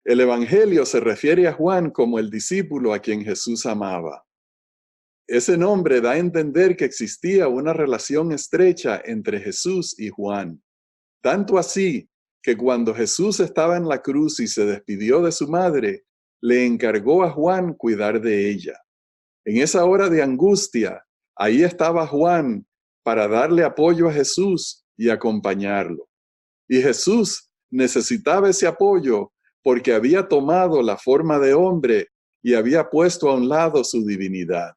El Evangelio se refiere a Juan como el discípulo a quien Jesús amaba. Ese nombre da a entender que existía una relación estrecha entre Jesús y Juan. Tanto así que cuando Jesús estaba en la cruz y se despidió de su madre, le encargó a Juan cuidar de ella. En esa hora de angustia, ahí estaba Juan para darle apoyo a Jesús y acompañarlo. Y Jesús necesitaba ese apoyo porque había tomado la forma de hombre y había puesto a un lado su divinidad.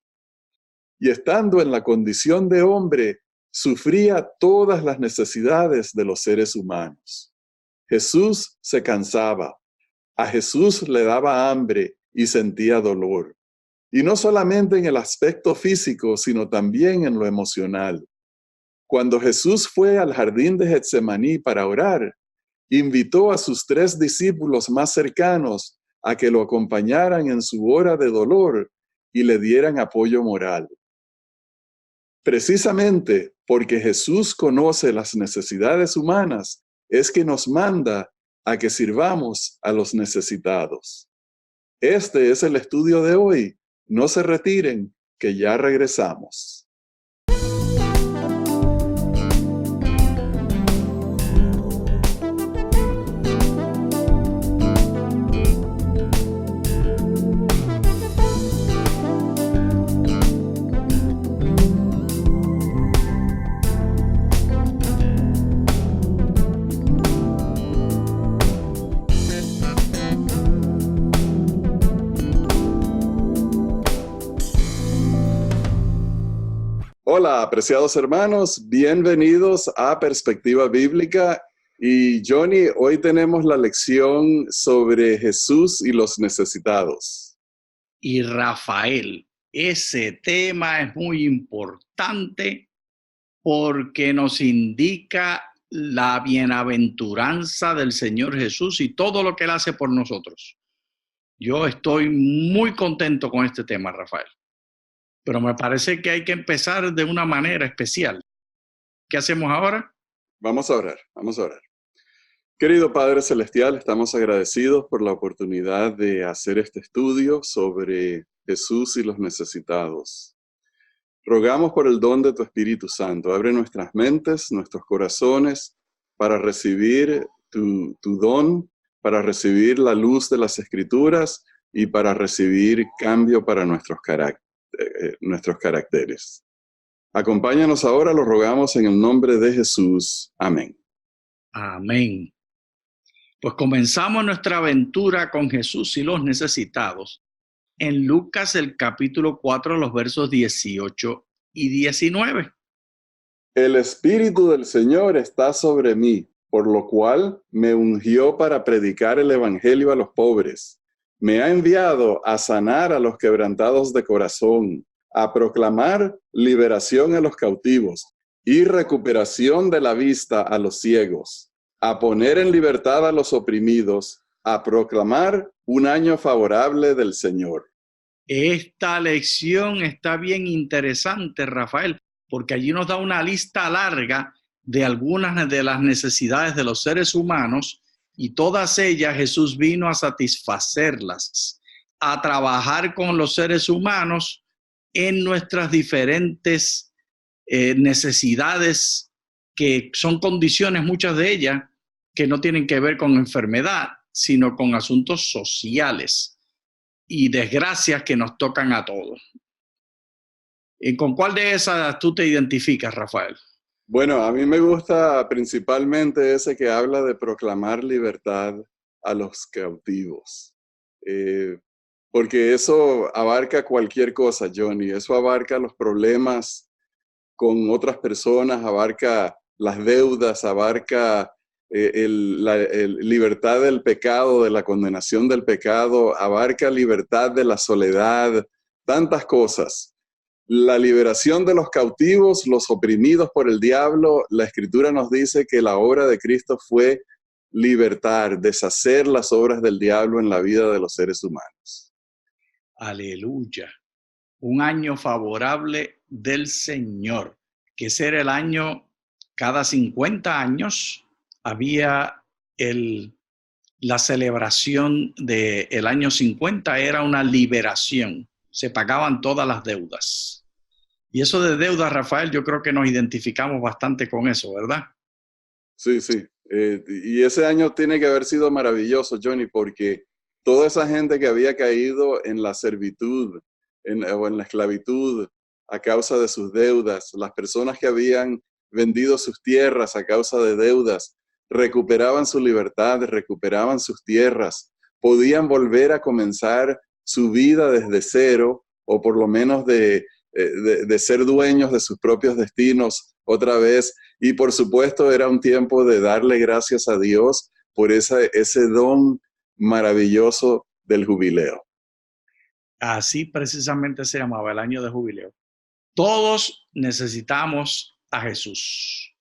Y estando en la condición de hombre, sufría todas las necesidades de los seres humanos. Jesús se cansaba, a Jesús le daba hambre y sentía dolor. Y no solamente en el aspecto físico, sino también en lo emocional. Cuando Jesús fue al jardín de Getsemaní para orar, invitó a sus 3 discípulos más cercanos a que lo acompañaran en su hora de dolor y le dieran apoyo moral. Precisamente porque Jesús conoce las necesidades humanas, es que nos manda a que sirvamos a los necesitados. Este es el estudio de hoy. No se retiren, que ya regresamos. Hola, apreciados hermanos, bienvenidos a Perspectiva Bíblica. Y Johnny, hoy tenemos la lección sobre Jesús y los necesitados. Y Rafael, ese tema es muy importante porque nos indica la bienaventuranza del Señor Jesús y todo lo que Él hace por nosotros. Yo estoy muy contento con este tema, Rafael. Pero me parece que hay que empezar de una manera especial. ¿Qué hacemos ahora? Vamos a orar. Querido Padre Celestial, estamos agradecidos por la oportunidad de hacer este estudio sobre Jesús y los necesitados. Rogamos por el don de tu Espíritu Santo. Abre nuestras mentes, nuestros corazones para recibir tu don, para recibir la luz de las Escrituras y para recibir cambio para nuestros caracteres. Acompáñanos ahora, lo rogamos en el nombre de Jesús. Amén. Amén. Pues comenzamos nuestra aventura con Jesús y los necesitados en Lucas el capítulo 4, los versos 18 y 19. El Espíritu del Señor está sobre mí, por lo cual me ungió para predicar el Evangelio a los pobres. Me ha enviado a sanar a los quebrantados de corazón, a proclamar liberación a los cautivos y recuperación de la vista a los ciegos, a poner en libertad a los oprimidos, a proclamar un año favorable del Señor. Esta lección está bien interesante, Rafael, porque allí nos da una lista larga de algunas de las necesidades de los seres humanos y todas ellas Jesús vino a satisfacerlas, a trabajar con los seres humanos en nuestras diferentes necesidades, que son condiciones, muchas de ellas, que no tienen que ver con enfermedad, sino con asuntos sociales y desgracias que nos tocan a todos. ¿Y con cuál de esas tú te identificas, Rafael? Bueno, a mí me gusta principalmente ese que habla de proclamar libertad a los cautivos. Porque eso abarca cualquier cosa, Johnny. Eso abarca los problemas con otras personas, abarca las deudas, abarca la libertad del pecado, de la condenación del pecado, abarca libertad de la soledad, tantas cosas. La liberación de los cautivos, los oprimidos por el diablo. La Escritura nos dice que la obra de Cristo fue libertar, deshacer las obras del diablo en la vida de los seres humanos. Aleluya. Un año favorable del Señor, que ese era el año, cada 50 años había la celebración del año 50 era una liberación. Se pagaban todas las deudas. Y eso de deuda, Rafael, yo creo que nos identificamos bastante con eso, ¿verdad? Sí, sí. Y ese año tiene que haber sido maravilloso, Johnny, porque toda esa gente que había caído en la servitud o en la esclavitud a causa de sus deudas, las personas que habían vendido sus tierras a causa de deudas, recuperaban su libertad, recuperaban sus tierras, podían volver a comenzar su vida desde cero, o por lo menos de ser dueños de sus propios destinos otra vez. Y por supuesto era un tiempo de darle gracias a Dios por ese don maravilloso del jubileo. Así precisamente se llamaba el año de jubileo. Todos necesitamos a Jesús.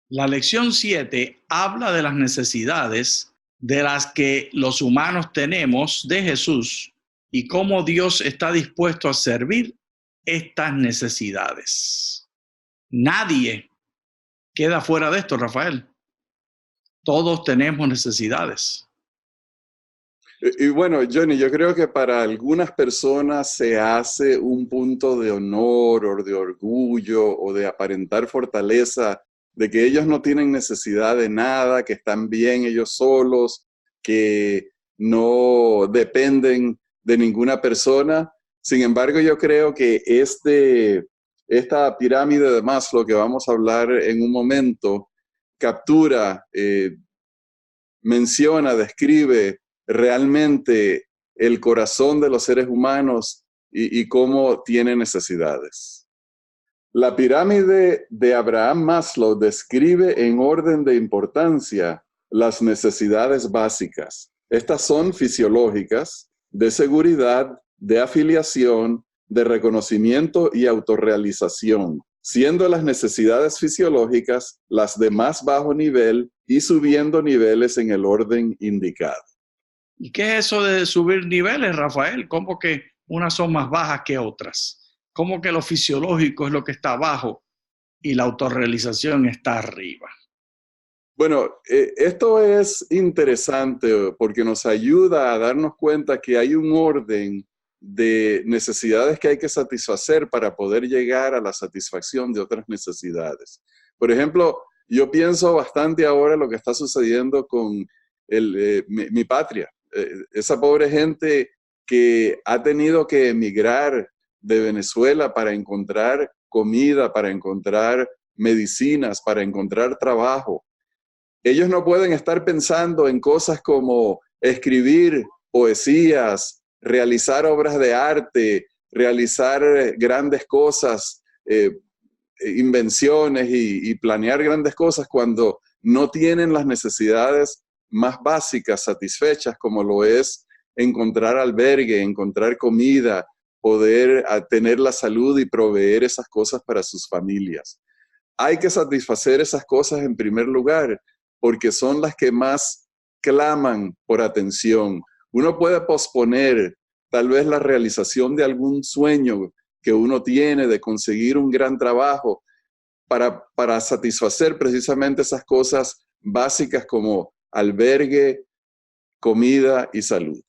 La lección 7 habla de las necesidades de las que los humanos tenemos de Jesús y cómo Dios está dispuesto a servir estas necesidades. Nadie queda fuera de esto, Rafael. Todos tenemos necesidades. Y bueno, Johnny, yo creo que para algunas personas se hace un punto de honor o de orgullo o de aparentar fortaleza de que ellos no tienen necesidad de nada, que están bien ellos solos, que no dependen de ninguna persona. Sin embargo, yo creo que esta pirámide de Maslow que vamos a hablar en un momento captura, menciona, describe realmente el corazón de los seres humanos y cómo tiene necesidades. La pirámide de Abraham Maslow describe en orden de importancia las necesidades básicas. Estas son fisiológicas, de seguridad, de afiliación, de reconocimiento y autorrealización, siendo las necesidades fisiológicas las de más bajo nivel y subiendo niveles en el orden indicado. ¿Y qué es eso de subir niveles, Rafael? ¿Cómo que unas son más bajas que otras? ¿Cómo que lo fisiológico es lo que está abajo y la autorrealización está arriba? Bueno, esto es interesante porque nos ayuda a darnos cuenta que hay un orden de necesidades que hay que satisfacer para poder llegar a la satisfacción de otras necesidades. Por ejemplo, yo pienso bastante ahora lo que está sucediendo con mi patria. Esa pobre gente que ha tenido que emigrar de Venezuela para encontrar comida, para encontrar medicinas, para encontrar trabajo. Ellos no pueden estar pensando en cosas como escribir poesías, realizar obras de arte, realizar grandes cosas, invenciones y planear grandes cosas cuando no tienen las necesidades más básicas satisfechas, como lo es encontrar albergue, encontrar comida, poder tener la salud y proveer esas cosas para sus familias. Hay que satisfacer esas cosas en primer lugar, porque son las que más claman por atención. Uno puede posponer tal vez la realización de algún sueño que uno tiene de conseguir un gran trabajo para satisfacer precisamente esas cosas básicas como albergue, comida y salud.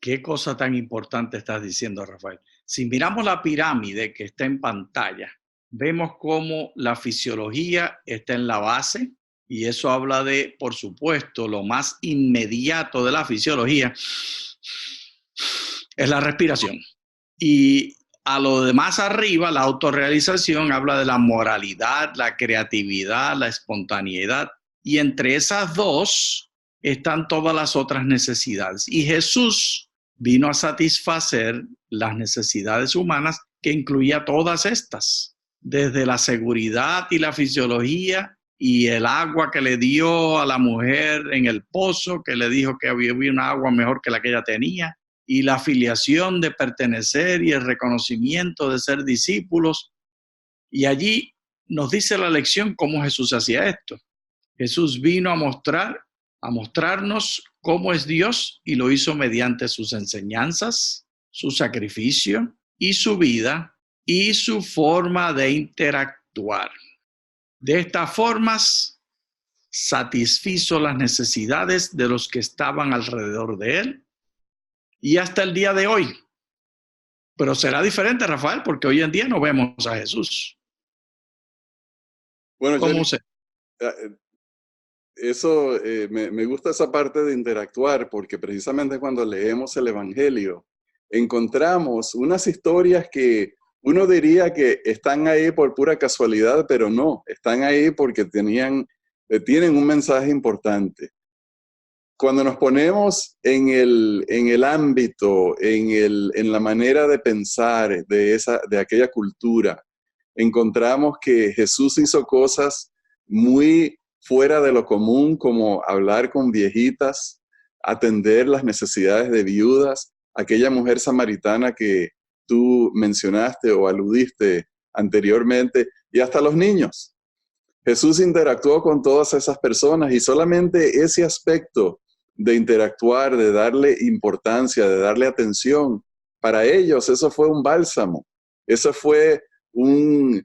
¿Qué cosa tan importante estás diciendo, Rafael? Si miramos la pirámide que está en pantalla, vemos cómo la fisiología está en la base y eso habla de, por supuesto, lo más inmediato de la fisiología es la respiración. Y a lo demás arriba, la autorrealización habla de la moralidad, la creatividad, la espontaneidad. Y entre esas dos están todas las otras necesidades. Y Jesús vino a satisfacer las necesidades humanas que incluía todas estas, desde la seguridad y la fisiología y el agua que le dio a la mujer en el pozo, que le dijo que había una agua mejor que la que ella tenía, y la afiliación de pertenecer y el reconocimiento de ser discípulos. Y allí nos dice la lección cómo Jesús hacía esto. Jesús vino a mostrarnos cómo es Dios y lo hizo mediante sus enseñanzas, su sacrificio y su vida y su forma de interactuar. De estas formas satisfizo las necesidades de los que estaban alrededor de él y hasta el día de hoy. Pero será diferente, Rafael, porque hoy en día no vemos a Jesús. Bueno, ¿Cómo Johnny, se? eso me gusta esa parte de interactuar, porque precisamente cuando leemos el Evangelio encontramos unas historias que uno diría que están ahí por pura casualidad, pero no, están ahí porque tienen un mensaje importante. Cuando nos ponemos en el ámbito, en la manera de pensar de aquella cultura, encontramos que Jesús hizo cosas muy fuera de lo común, como hablar con viejitas, atender las necesidades de viudas, aquella mujer samaritana que tú mencionaste o aludiste anteriormente, y hasta los niños. Jesús interactuó con todas esas personas y solamente ese aspecto de interactuar, de darle importancia, de darle atención, para ellos eso fue un bálsamo, eso fue un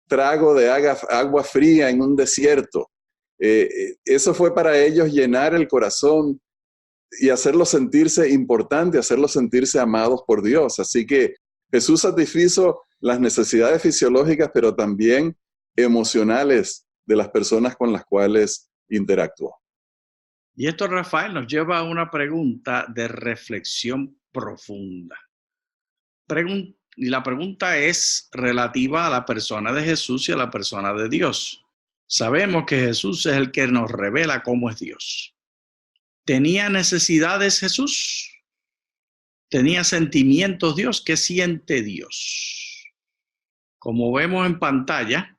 trago de agua fría en un desierto. Eso fue para ellos llenar el corazón y hacerlos sentirse importantes, hacerlos sentirse amados por Dios. Así que Jesús satisfizo las necesidades fisiológicas, pero también emocionales de las personas con las cuales interactuó. Y esto, Rafael, nos lleva a una pregunta de reflexión profunda. Y la pregunta es relativa a la persona de Jesús y a la persona de Dios. Sabemos que Jesús es el que nos revela cómo es Dios. ¿Tenía necesidades Jesús? ¿Tenía sentimientos Dios? ¿Qué siente Dios? Como vemos en pantalla,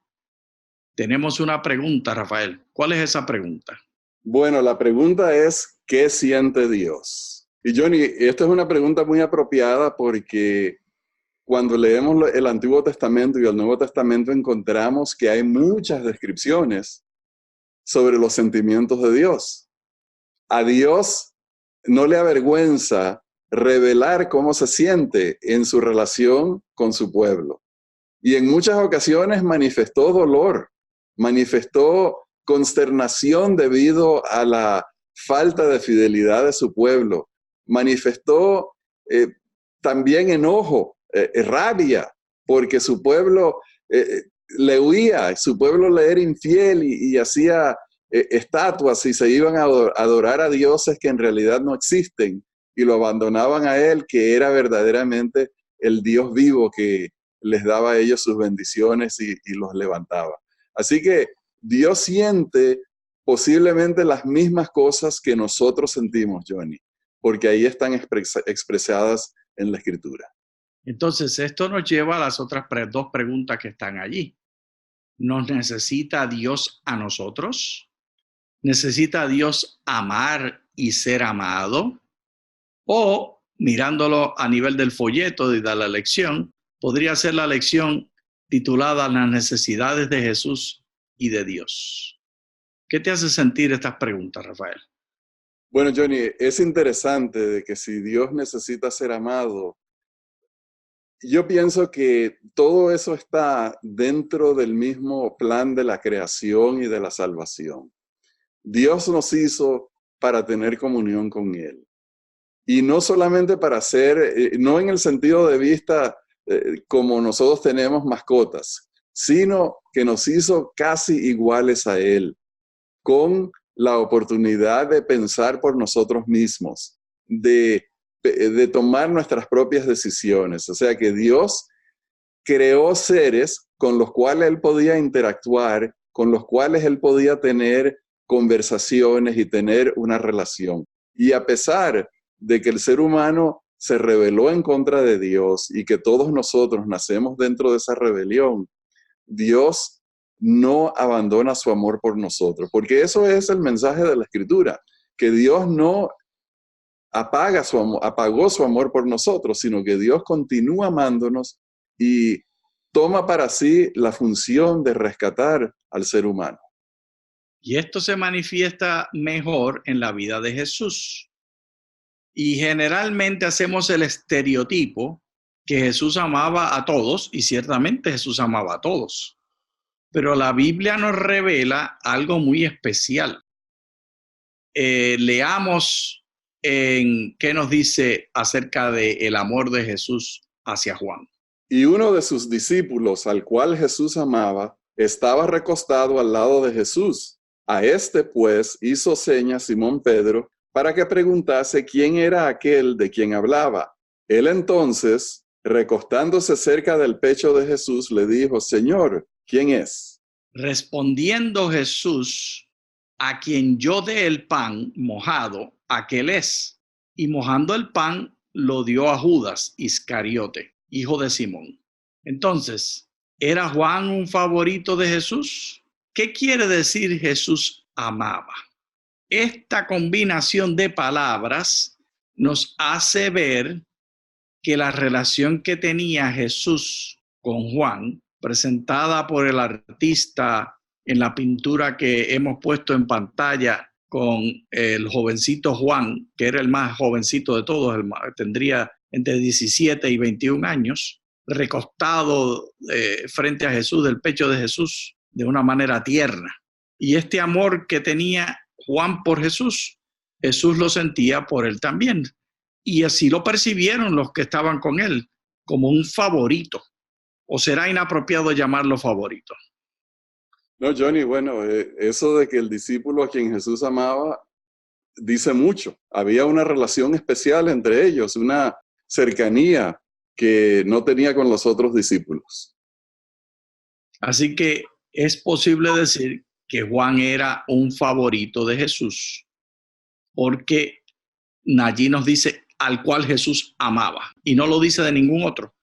tenemos una pregunta, Rafael. ¿Cuál es esa pregunta? Bueno, la pregunta es, ¿qué siente Dios? Y Johnny, esta es una pregunta muy apropiada porque cuando leemos el Antiguo Testamento y el Nuevo Testamento encontramos que hay muchas descripciones sobre los sentimientos de Dios. A Dios no le avergüenza revelar cómo se siente en su relación con su pueblo. Y en muchas ocasiones manifestó dolor, manifestó consternación debido a la falta de fidelidad de su pueblo, manifestó también enojo, rabia, porque su pueblo le huía, su pueblo le era infiel y hacía estatuas y se iban a adorar a dioses que en realidad no existen y lo abandonaban a él, que era verdaderamente el Dios vivo que les daba a ellos sus bendiciones y los levantaba. Así que Dios siente posiblemente las mismas cosas que nosotros sentimos, Johnny, porque ahí están expresadas en la Escritura. Entonces, esto nos lleva a las otras dos preguntas que están allí. ¿Nos necesita Dios a nosotros? ¿Necesita Dios amar y ser amado? O, mirándolo a nivel del folleto de la lección, podría ser la lección titulada Las necesidades de Jesús y de Dios. ¿Qué te hace sentir estas preguntas, Rafael? Bueno, Johnny, es interesante de que si Dios necesita ser amado, yo pienso que todo eso está dentro del mismo plan de la creación y de la salvación. Dios nos hizo para tener comunión con Él. Y no solamente para ser, no en el sentido de vista como nosotros tenemos mascotas, sino que nos hizo casi iguales a Él, con la oportunidad de pensar por nosotros mismos, de tomar nuestras propias decisiones. O sea que Dios creó seres con los cuales Él podía interactuar, con los cuales Él podía tener conversaciones y tener una relación. Y a pesar de que el ser humano se rebeló en contra de Dios y que todos nosotros nacemos dentro de esa rebelión, Dios no abandona su amor por nosotros, porque eso es el mensaje de la Escritura, que Dios no apagó su amor por nosotros, sino que Dios continúa amándonos y toma para sí la función de rescatar al ser humano. Y esto se manifiesta mejor en la vida de Jesús. Y generalmente hacemos el estereotipo que Jesús amaba a todos, y ciertamente Jesús amaba a todos. Pero la Biblia nos revela algo muy especial. Leamos en qué nos dice acerca del amor de Jesús hacia Juan. Y uno de sus discípulos, al cual Jesús amaba, estaba recostado al lado de Jesús. A este, pues, hizo señas Simón Pedro para que preguntase quién era aquel de quien hablaba. Él entonces, recostándose cerca del pecho de Jesús, le dijo: Señor, ¿quién es? Respondiendo Jesús: a quien yo dé el pan mojado, aquel es. Y mojando el pan, lo dio a Judas Iscariote, hijo de Simón. Entonces, ¿era Juan un favorito de Jesús? ¿Qué quiere decir Jesús amaba? Esta combinación de palabras nos hace ver que la relación que tenía Jesús con Juan, presentada por el artista en la pintura que hemos puesto en pantalla con el jovencito Juan, que era el más jovencito de todos, tendría entre 17 y 21 años, recostado frente a Jesús, del pecho de Jesús, de una manera tierna. Y este amor que tenía Juan por Jesús, Jesús lo sentía por él también. Y así lo percibieron los que estaban con él, como un favorito. ¿O será inapropiado llamarlo favorito? No, Johnny, bueno, eso de que el discípulo a quien Jesús amaba dice mucho. Había una relación especial entre ellos, una cercanía que no tenía con los otros discípulos. Así que es posible decir que Juan era un favorito de Jesús, porque allí nos dice al cual Jesús amaba, y no lo dice de ningún otro.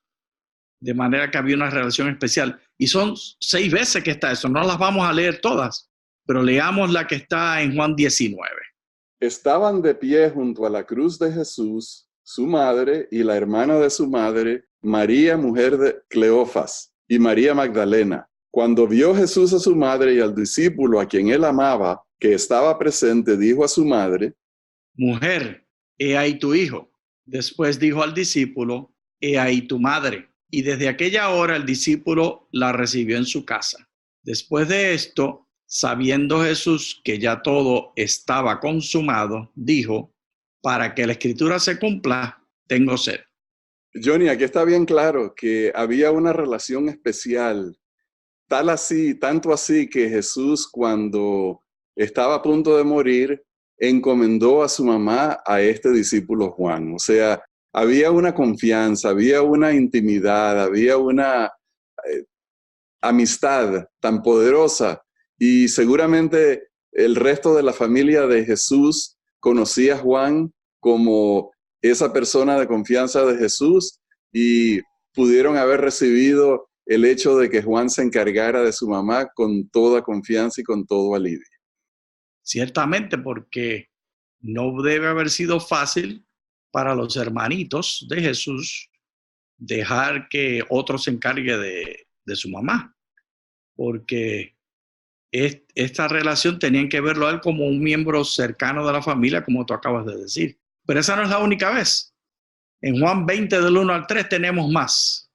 De manera que había una relación especial. Y son 6 veces que está eso. No las vamos a leer todas, pero leamos la que está en Juan 19. Estaban de pie junto a la cruz de Jesús, su madre y la hermana de su madre, María, mujer de Cleofas, y María Magdalena. Cuando vio Jesús a su madre y al discípulo a quien él amaba, que estaba presente, dijo a su madre: Mujer, he ahí tu hijo. Después dijo al discípulo: he ahí tu madre. Y desde aquella hora el discípulo la recibió en su casa. Después de esto, sabiendo Jesús que ya todo estaba consumado, dijo: para que la escritura se cumpla, tengo sed. Johnny, aquí está bien claro que había una relación especial, tanto así que Jesús, cuando estaba a punto de morir, encomendó a su mamá a este discípulo Juan. O sea, había una confianza, había una intimidad, había una amistad tan poderosa, y seguramente el resto de la familia de Jesús conocía a Juan como esa persona de confianza de Jesús, y pudieron haber recibido el hecho de que Juan se encargara de su mamá con toda confianza y con todo alivio. Ciertamente, porque no debe haber sido fácil para los hermanitos de Jesús dejar que otro se encargue de su mamá, porque esta relación tenían que verlo a él como un miembro cercano de la familia, como tú acabas de decir. Pero esa no es la única vez. En Juan 20, del 1 al 3, tenemos más.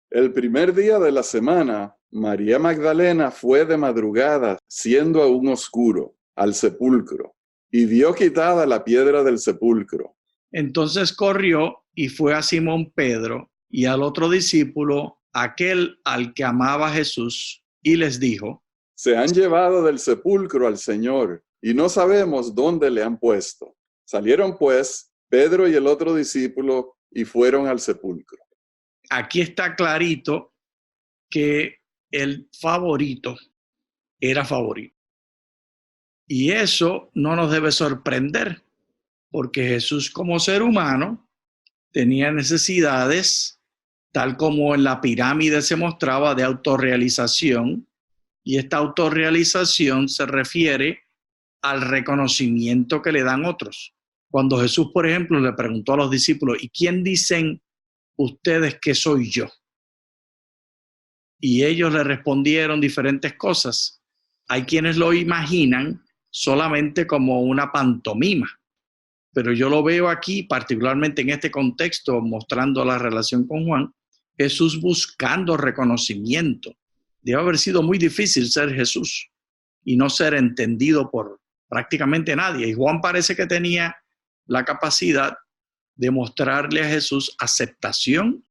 El primer día de la semana, María Magdalena fue de madrugada, siendo aún oscuro, al sepulcro, y vio quitada la piedra del sepulcro. Entonces corrió y fue a Simón Pedro y al otro discípulo, aquel al que amaba Jesús, y les dijo: Se han llevado del sepulcro al Señor, y no sabemos dónde le han puesto. Salieron pues Pedro y el otro discípulo y fueron al sepulcro. Aquí está clarito que el favorito era favorito. Y eso no nos debe sorprender, porque Jesús, como ser humano, tenía necesidades, tal como en la pirámide se mostraba, de autorrealización, y esta autorrealización se refiere al reconocimiento que le dan otros. Cuando Jesús, por ejemplo, le preguntó a los discípulos: ¿y quién dicen ustedes que soy yo? Y ellos le respondieron diferentes cosas. Hay quienes lo imaginan solamente como una pantomima, pero yo lo veo aquí, particularmente en este contexto, mostrando la relación con Juan, Jesús buscando reconocimiento. Debe haber sido muy difícil ser Jesús y no ser entendido por prácticamente nadie. Y Juan parece que tenía la capacidad de mostrarle a Jesús aceptación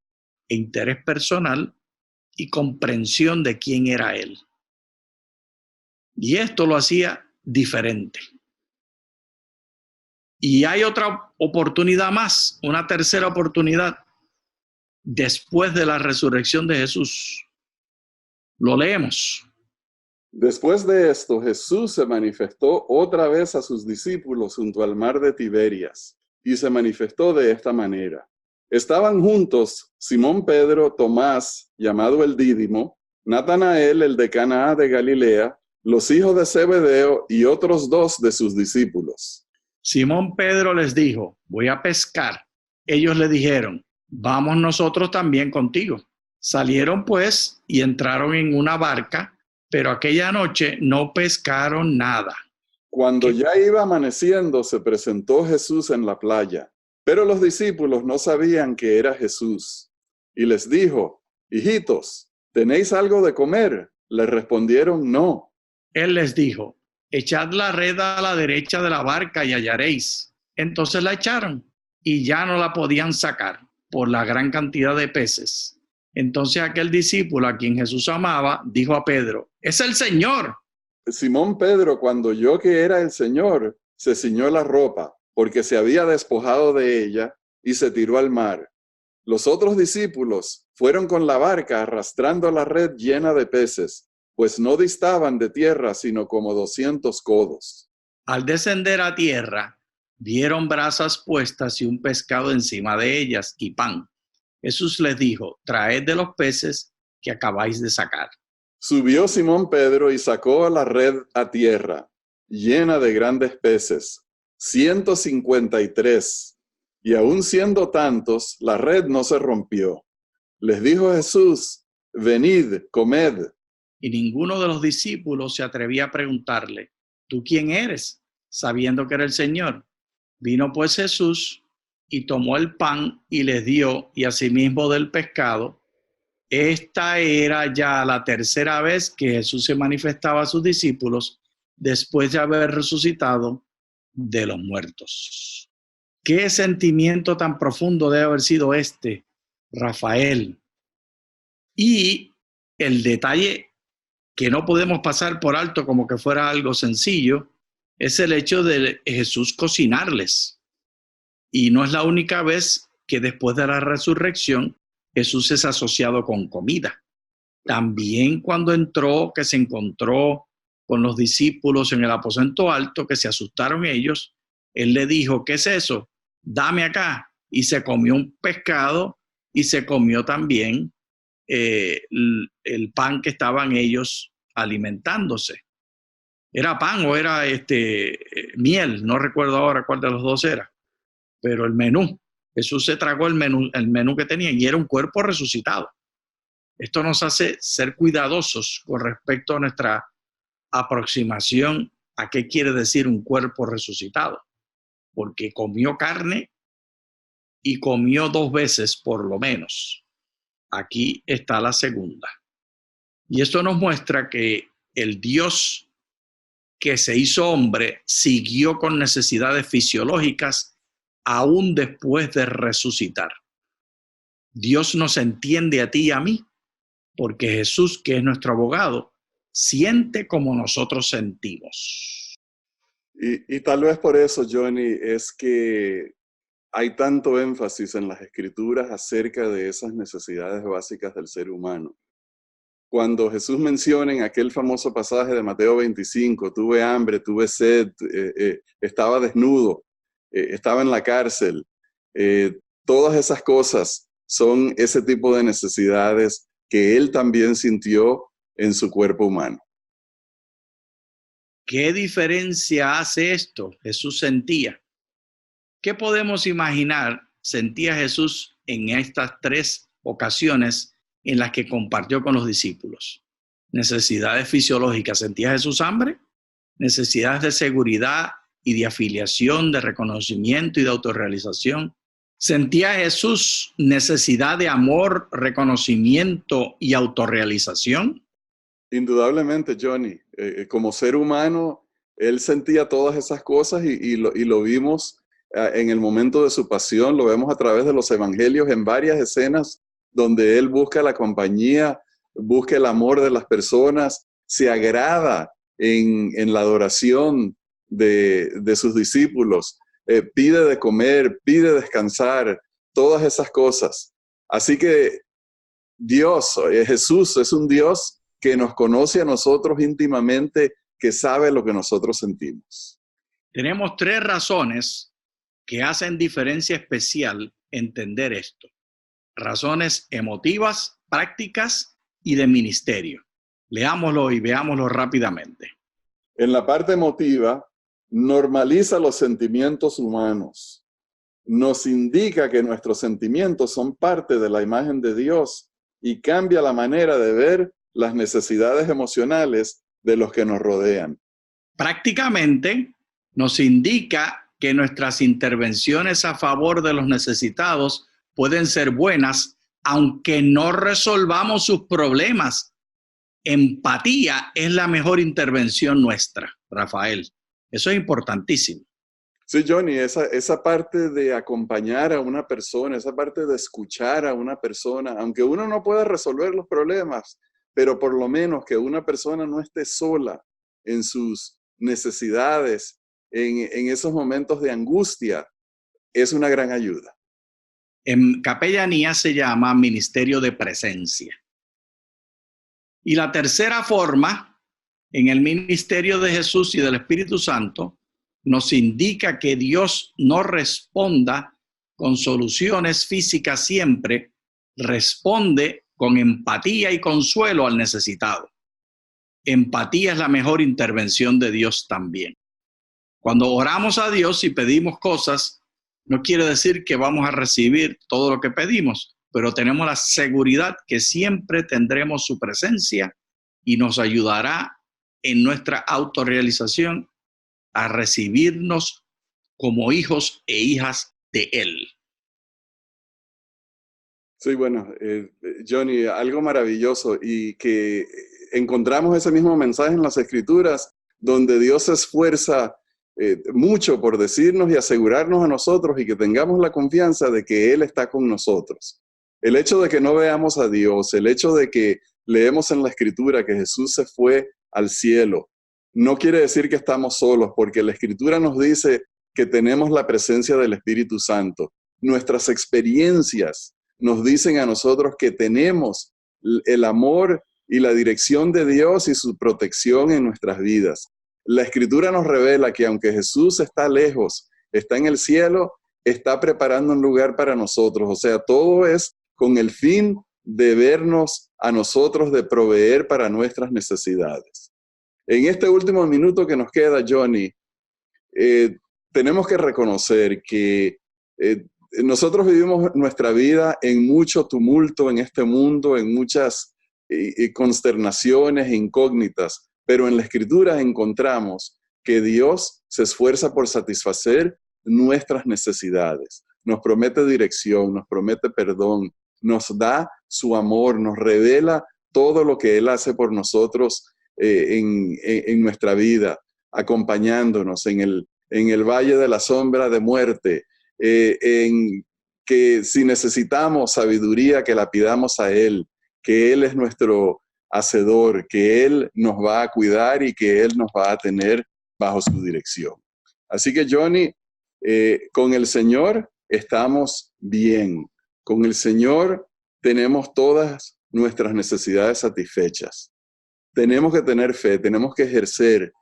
e interés personal y comprensión de quién era él. Y esto lo hacía diferente. Y hay otra oportunidad más, una tercera oportunidad después de la resurrección de Jesús. Lo leemos. Después de esto, Jesús se manifestó otra vez a sus discípulos junto al mar de Tiberias, y se manifestó de esta manera. Estaban juntos Simón Pedro, Tomás, llamado el Dídimo, Natanael, el de Caná de Galilea, los hijos de Zebedeo y otros 2 de sus discípulos. Simón Pedro les dijo, voy a pescar. Ellos le dijeron, vamos nosotros también contigo. Salieron pues y entraron en una barca, pero aquella noche no pescaron nada. Cuando ya iba amaneciendo, se presentó Jesús en la playa, pero los discípulos no sabían que era Jesús. Y les dijo, hijitos, ¿tenéis algo de comer? Le respondieron, no. Él les dijo, echad la red a la derecha de la barca y hallaréis. Entonces la echaron y ya no la podían sacar por la gran cantidad de peces. Entonces aquel discípulo a quien Jesús amaba dijo a Pedro, ¡es el Señor! Simón Pedro, cuando oyó que era el Señor, se ciñó la ropa, porque se había despojado de ella, y se tiró al mar. Los otros discípulos fueron con la barca arrastrando la red llena de peces, pues no distaban de tierra sino como 200 codos. Al descender a tierra, vieron brasas puestas y un pescado encima de ellas y pan. Jesús les dijo, traed de los peces que acabáis de sacar. Subió Simón Pedro y sacó la red a tierra, llena de grandes peces, 153, y aun siendo tantos, la red no se rompió. Les dijo Jesús, venid, comed. Y ninguno de los discípulos se atrevía a preguntarle, ¿tú quién eres? Sabiendo que era el Señor. Vino pues Jesús y tomó el pan y les dio, y asimismo del pescado. Esta era ya la tercera vez que Jesús se manifestaba a sus discípulos después de haber resucitado de los muertos. ¿Qué sentimiento tan profundo debe haber sido este, Rafael? Y el detalle que no podemos pasar por alto como que fuera algo sencillo, es el hecho de Jesús cocinarles. Y no es la única vez que después de la resurrección Jesús es asociado con comida. También cuando entró, que se encontró con los discípulos en el aposento alto, que se asustaron ellos, él le dijo, ¿qué es eso? Dame acá. Y se comió un pescado y se comió también el pan que estaban ellos alimentándose. ¿Era pan o era miel? No recuerdo ahora cuál de los dos era, pero el menú. Jesús se tragó el menú que tenían y era un cuerpo resucitado. Esto nos hace ser cuidadosos con respecto a nuestra aproximación a qué quiere decir un cuerpo resucitado, porque comió carne y comió 2 veces por lo menos. Aquí está la segunda. Y esto nos muestra que el Dios que se hizo hombre siguió con necesidades fisiológicas aún después de resucitar. Dios nos entiende a ti y a mí, porque Jesús, que es nuestro abogado, siente como nosotros sentimos. Y tal vez por eso, Johnny, es que hay tanto énfasis en las Escrituras acerca de esas necesidades básicas del ser humano. Cuando Jesús menciona en aquel famoso pasaje de Mateo 25, tuve hambre, tuve sed, estaba desnudo, estaba en la cárcel, todas esas cosas son ese tipo de necesidades que él también sintió en su cuerpo humano. ¿Qué diferencia hace esto? Jesús sentía. ¿Qué podemos imaginar sentía Jesús en estas 3 ocasiones en las que compartió con los discípulos? Necesidades fisiológicas. ¿Sentía Jesús hambre? Necesidades de seguridad y de afiliación, de reconocimiento y de autorrealización. ¿Sentía Jesús necesidad de amor, reconocimiento y autorrealización? Indudablemente, Johnny, como ser humano, él sentía todas esas cosas y lo vimos en el momento de su pasión, lo vemos a través de los evangelios en varias escenas donde él busca la compañía, busca el amor de las personas, se agrada en la adoración de sus discípulos, pide de comer, pide descansar, todas esas cosas. Así que Dios, Jesús es un Dios que nos conoce a nosotros íntimamente, que sabe lo que nosotros sentimos. Tenemos 3 razones que hacen diferencia especial entender esto. Razones emotivas, prácticas y de ministerio. Leámoslo y veámoslo rápidamente. En la parte emotiva, normaliza los sentimientos humanos. Nos indica que nuestros sentimientos son parte de la imagen de Dios y cambia la manera de ver las necesidades emocionales de los que nos rodean. Prácticamente nos indica que nuestras intervenciones a favor de los necesitados pueden ser buenas, aunque no resolvamos sus problemas. Empatía es la mejor intervención nuestra, Rafael. Eso es importantísimo. Sí, Johnny, esa parte de acompañar a una persona, esa parte de escuchar a una persona, aunque uno no pueda resolver los problemas, pero por lo menos que una persona no esté sola en sus necesidades, en esos momentos de angustia, es una gran ayuda. En capellanía se llama ministerio de presencia. Y la tercera forma, en el ministerio de Jesús y del Espíritu Santo, nos indica que Dios no responda con soluciones físicas siempre, responde con empatía y consuelo al necesitado. Empatía es la mejor intervención de Dios también. Cuando oramos a Dios y pedimos cosas, no quiere decir que vamos a recibir todo lo que pedimos, pero tenemos la seguridad que siempre tendremos su presencia y nos ayudará en nuestra autorrealización a recibirnos como hijos e hijas de Él. Sí, bueno, Johnny, algo maravilloso y que encontramos ese mismo mensaje en las Escrituras, donde Dios se esfuerza mucho por decirnos y asegurarnos a nosotros y que tengamos la confianza de que Él está con nosotros. El hecho de que no veamos a Dios, el hecho de que leemos en la Escritura que Jesús se fue al cielo, no quiere decir que estamos solos, porque la Escritura nos dice que tenemos la presencia del Espíritu Santo. Nuestras experiencias nos dicen a nosotros que tenemos el amor y la dirección de Dios y su protección en nuestras vidas. La Escritura nos revela que aunque Jesús está lejos, está en el cielo, está preparando un lugar para nosotros. O sea, todo es con el fin de vernos a nosotros, de proveer para nuestras necesidades. En este último minuto que nos queda, Johnny, tenemos que reconocer que nosotros vivimos nuestra vida en mucho tumulto en este mundo, en muchas consternaciones e incógnitas, pero en la Escritura encontramos que Dios se esfuerza por satisfacer nuestras necesidades. Nos promete dirección, nos promete perdón, nos da su amor, nos revela todo lo que Él hace por nosotros en nuestra vida, acompañándonos en el valle de la sombra de muerte, en que si necesitamos sabiduría, que la pidamos a Él, que Él es nuestro hacedor, que Él nos va a cuidar y que Él nos va a tener bajo su dirección. Así que, Johnny, con el Señor estamos bien. Con el Señor tenemos todas nuestras necesidades satisfechas. Tenemos que tener fe, tenemos que ejercer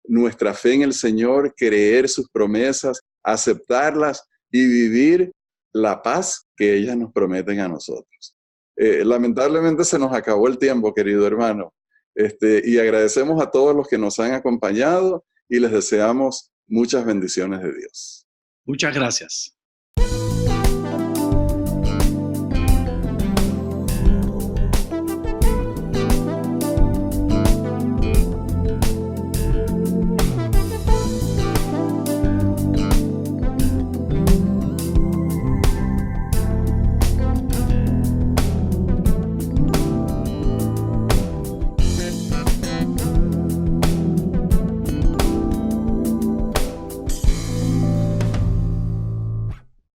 nuestra fe en el Señor, creer sus promesas, aceptarlas y vivir la paz que ellas nos prometen a nosotros. Lamentablemente se nos acabó el tiempo, querido hermano, y agradecemos a todos los que nos han acompañado y les deseamos muchas bendiciones de Dios. Muchas gracias.